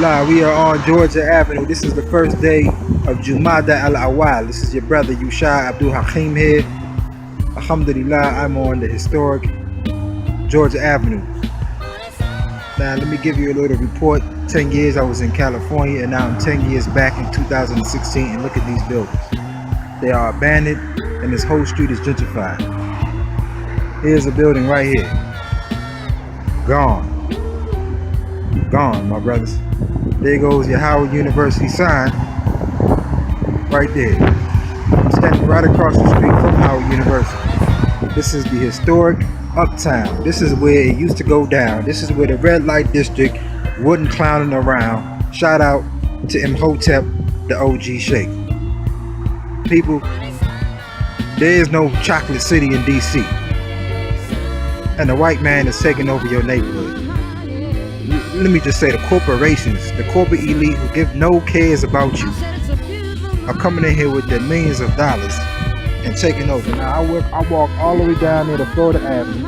Alhamdulillah, we are on Georgia Avenue. This is the first day of Jumada al-Awal. This is your brother Yusha abd'l-Hakeem here. Alhamdulillah, I'm on the historic Georgia Avenue. Now let me give you a little report. 10 years I was in California, and now I'm 10 years back in 2016, and look at these buildings. They are abandoned and this whole street is gentrified. Here's a building right here. Gone, my brothers. There goes your Howard University sign right there. I'm standing right across the street from Howard University. This is the historic Uptown. This is where it used to go down. This is where the red light district wasn't clowning around. Shout out to Imhotep, the OG Sheikh. People, there is no chocolate city in DC, and the white man is taking over your neighborhood. Let me just say, the corporations, the corporate elite who give no cares about you, are coming in here with their millions of dollars and taking over. Now I walk all the way down there to Florida Avenue.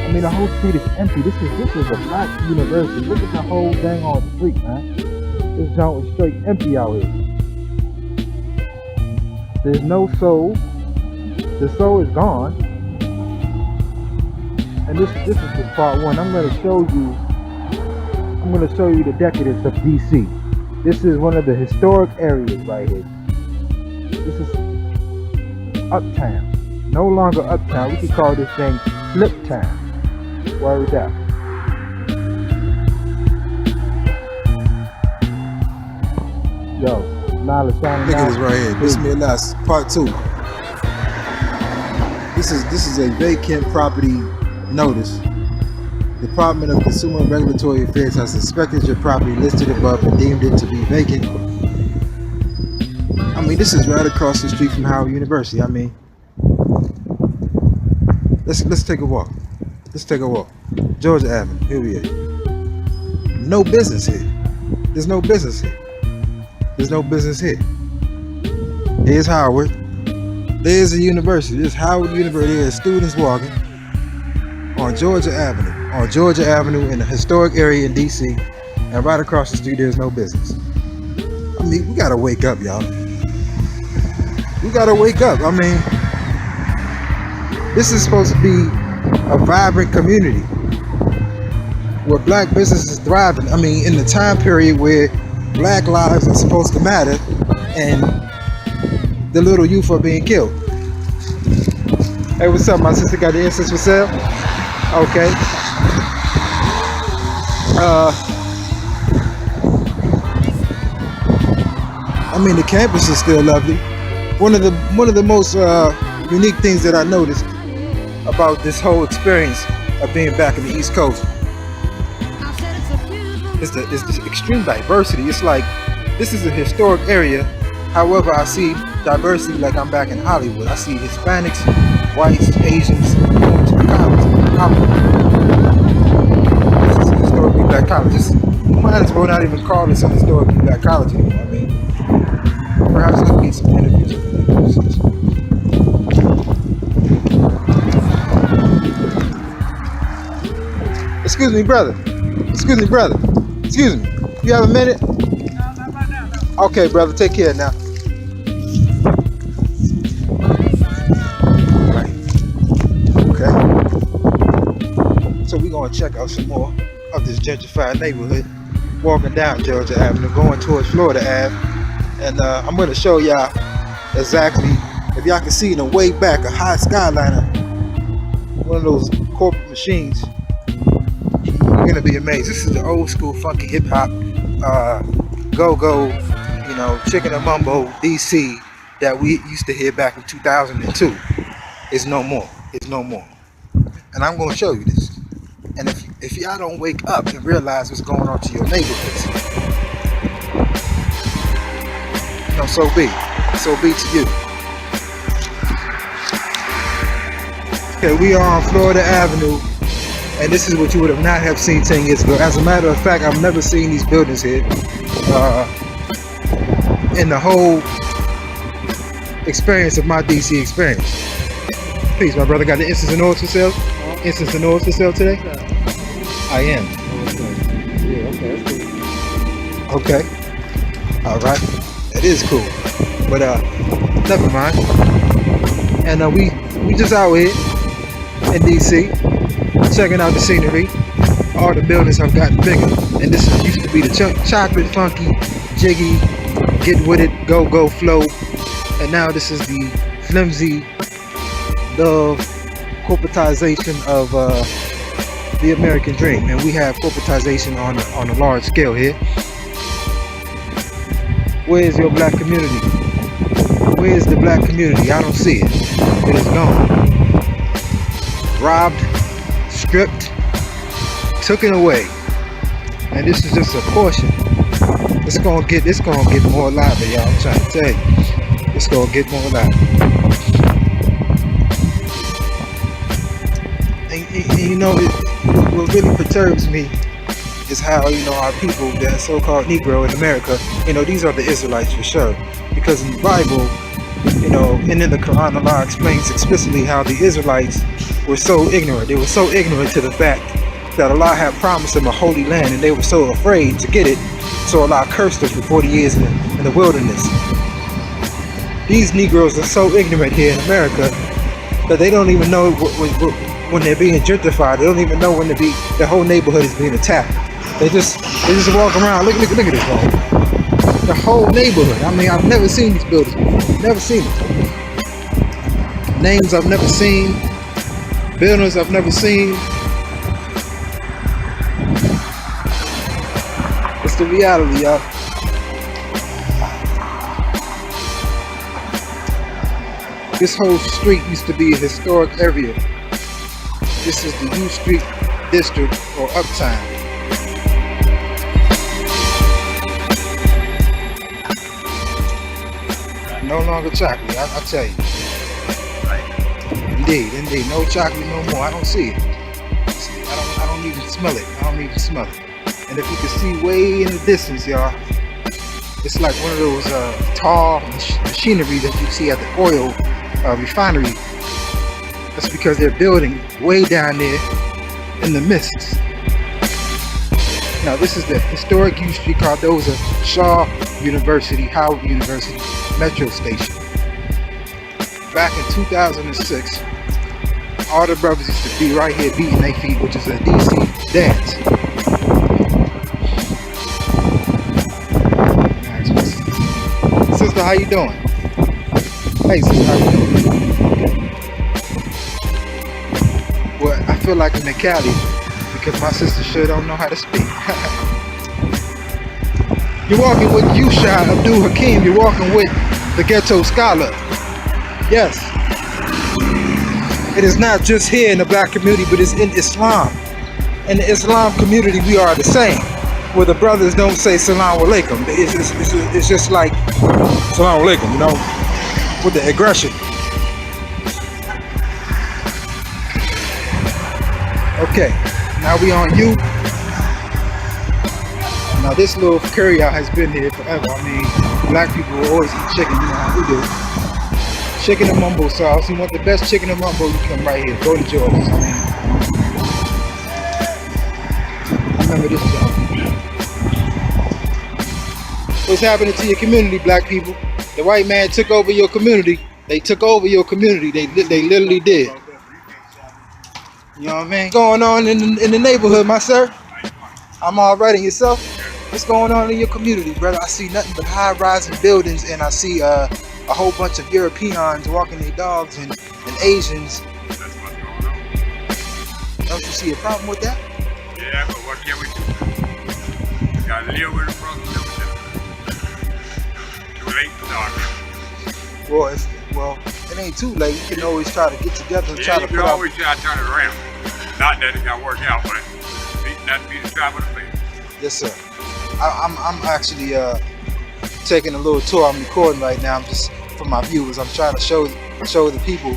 I mean, the whole street is empty. This is a black university. Look at the whole dang on street, man. This joint is straight empty out here. There's no soul. The soul is gone. And this is just part one. I'm going to show you the decadence of DC. This is one of the historic areas right here. This is Uptown. No longer Uptown. We could call this thing Flip Town. Word up. Yo, Nala signing. Look at this right here. Bismillah, part 2. This is a vacant property notice. Department of Consumer and Regulatory Affairs has inspected your property listed above and deemed it to be vacant. I mean, this is right across the street from Howard University. I mean, let's take a walk. Let's take a walk. Georgia Avenue. Here we are. No business here. There's no business here. There's no business here. Here's Howard. There's the university. There's Howard University. There's students walking on Georgia Avenue. On Georgia Avenue in a historic area in DC. And right across the street, there's no business. I mean, we gotta wake up, y'all. We gotta wake up. I mean, this is supposed to be a vibrant community where black business is thriving. I mean, in the time period where black lives are supposed to matter and the little youth are being killed. Hey, what's up? My sister got the incense for sale? Okay. I mean, the campus is still lovely. One of the most unique things that I noticed about this whole experience of being back in the East Coast is the extreme diversity. It's like this is a historic area. However, I see diversity like I'm back in Hollywood. I see Hispanics, whites, Asians going to the college. This is a historically black college. This might as well not even call this a historically black college anymore. I mean, perhaps I can get some interviews. Excuse me, brother. Excuse me. You have a minute? No, not right now. No. Okay, brother. Take care now. Right. Okay. So we're gonna check out some more of this gentrified neighborhood. Walking down Georgia Avenue, going towards Florida Ave, and I'm gonna show y'all exactly. If y'all can see in the way back a high skyliner, one of those corporate machines. You're gonna be amazed. This is the old school funky hip hop, go-go, you know, chicken and mumbo DC that we used to hear back in 2002. It's no more. And I'm gonna show you this. And if y'all don't wake up and realize what's going on to your neighborhoods, you know, so be to you. Okay, we are on Florida Avenue. And this is what you would have not have seen 10 years ago. As a matter of fact, I've never seen these buildings here in the whole experience of my DC experience. Please, my brother got the incense and oils for sale? Incense and oils for sale today? I am. Yeah, okay, that's cool. Okay, all right, that is cool. But never mind. And we just out here in DC, checking out the scenery. All the buildings have gotten bigger, and this used to be the chocolate funky, jiggy, get with it, go flow, and now this is the flimsy, the corporatization of the American dream, and we have corporatization on a large scale here. Where's your black community? Where's the black community? I don't see it. It is gone. Robbed, stripped, taken away. And this is just a portion. It's gonna get more lively, y'all. I'm trying to tell you. It's gonna get more lively. And you know, what really perturbs me is how, you know, our people, the so-called Negro in America, you know, these are the Israelites for sure. Because in the Bible, you know, and in the Quran, Allah explains explicitly how the Israelites were so ignorant. They were so ignorant to the fact that Allah had promised them a holy land, and they were so afraid to get it, so Allah cursed them for 40 years in the wilderness. These Negroes are so ignorant here in America that they don't even know when they're being gentrified. They don't even know when their whole neighborhood is being attacked. They just walk around. Look at this one. The whole neighborhood. I mean, I've never seen these buildings before. Never seen them. Names I've never seen. Buildings I've never seen. It's the reality, y'all. This whole street used to be a historic area. This is the U Street District, or Uptown. No longer chocolate, I tell you. Indeed, no chocolate no more. I don't see it. I don't even smell it. I don't even smell it. And if you can see way in the distance, y'all, it's like one of those tall machinery that you see at the oil refinery. That's because they're building way down there in the mists. Now this is the historic U Street Cardoza Shaw University, Howard University Metro Station. Back in 2006, all the brothers used to be right here beating their feet, which is a DC dance. Sister, how you doing? Hey sister, how you doing? Well, I feel like I'm in Cali because my sister sure don't know how to speak. You're walking with Yusha, abd'l-Hakeem. You're walking with the ghetto scholar. Yes. It is not just here in the black community, but it's in Islam. In the Islam community, we are the same. Where the brothers don't say salam alaikum. It's just like salam alaikum, you know, with the aggression. Okay, now we on you. Now this little curry out has been here forever. I mean, black people will always eat chicken, you know how we do. Chicken and mumbo sauce. You want the best chicken and mumbo, you come right here. Go to Jordan's. I mean, remember this job. What's happening to your community, black people? The white man took over your community. They took over your community. They literally did. You know what I mean? Going on in the neighborhood, my sir? I'm all right. And yourself? What's going on in your community, brother? I see nothing but high-rising buildings, and I see a whole bunch of Europeans walking their dogs and Asians. That's what's going on. Don't you see a problem with that? Yeah, but what can we do? We gotta live with it, brother. Live with it. Too late to talk. Well, it ain't too late. You can always try to get together and Yeah, try you to can put out. always try to turn it around. Not that it can work out, but not be the try with the faith. Yes, sir. I'm actually taking a little tour. I'm recording right now. I'm just for my viewers. I'm trying to show the people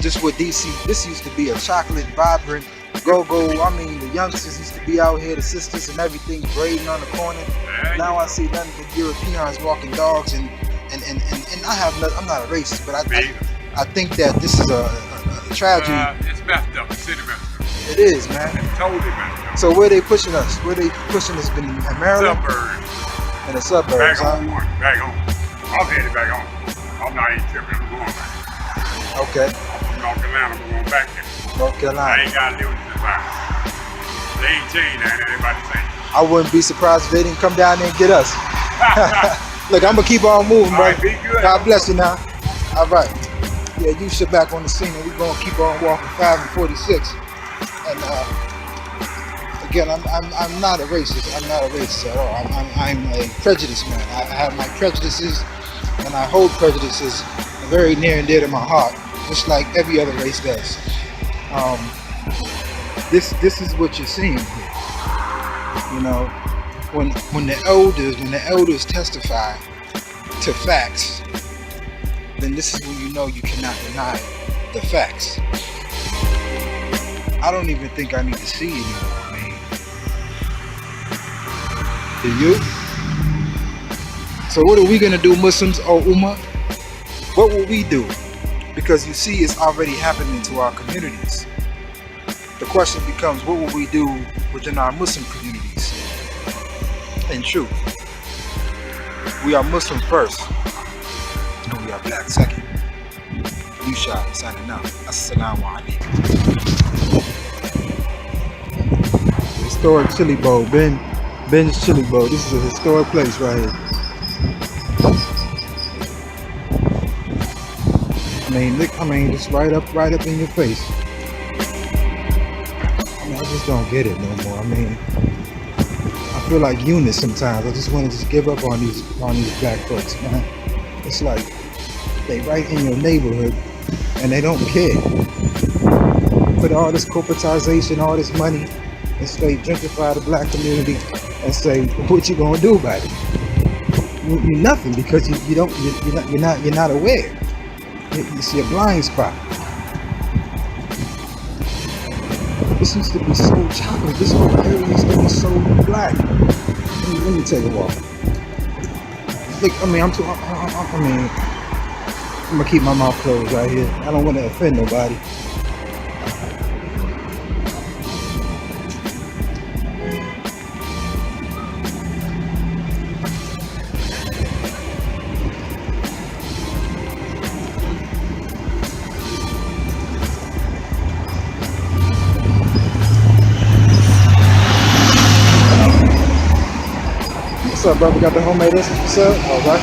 just what DC. This used to be a chocolate, vibrant, go-go. I mean, the youngsters used to be out here, the sisters and everything, braiding on the corner. Yeah, Now I see nothing but Europeans walking dogs, and I'm not a racist, but I think that this is a tragedy. It's messed up. The city messed up. It is, man. totally messed up. So where they pushing us? Where they pushing us? In Maryland? Suburbs. In the suburbs, Back huh? home, back home. I'm headed back home. I'm not even tripping. I'm going back. Okay. I'm from North Carolina. I'm going back there. North I Carolina. ain't got to live with this environment. They ain't changed that. Everybody saying. I wouldn't be surprised if they didn't come down there and get us. Look, I'm gonna keep on moving, All bro. right, be good. God bless you now. All right. Yeah, Yusha back on the scene, and we're gonna keep on walking 5 and 46. And again, I'm not a racist. I'm not a racist at all. I'm a prejudiced man. I have my prejudices, and I hold prejudices very near and dear to my heart, just like every other race does. This is what you're seeing here. You know, when the elders testify to facts, then this is when you know you cannot deny the facts. I don't even think I need to see anymore. I mean, do you? So what are we gonna do, Muslims or Ummah? What will we do? Because you see, it's already happening to our communities. The question becomes, what will we do within our Muslim communities? In truth, we are Muslim first, and we are black second. Yusha signing out. Assalamu alaikum. Historic Chili Bowl, Ben's Chili Bowl. This is a historic place right here. I mean, it's right up in your face. I mean, I just don't get it no more. I mean, I feel like Eunice sometimes. I just want to just give up on these black folks, man. It's like they right in your neighborhood and they don't care. Put all this corporatization, all this money, and straight gentrify the black community and say, what you gonna do about it? You nothing, because you're not aware. It's your blind spot. This used to be so chocolate. This whole area used to be so black. Let me take a walk. Look, I mean, I'm gonna keep my mouth closed right here. I don't want to offend nobody. What's up, brother? Got the homemade instance for sale? All right.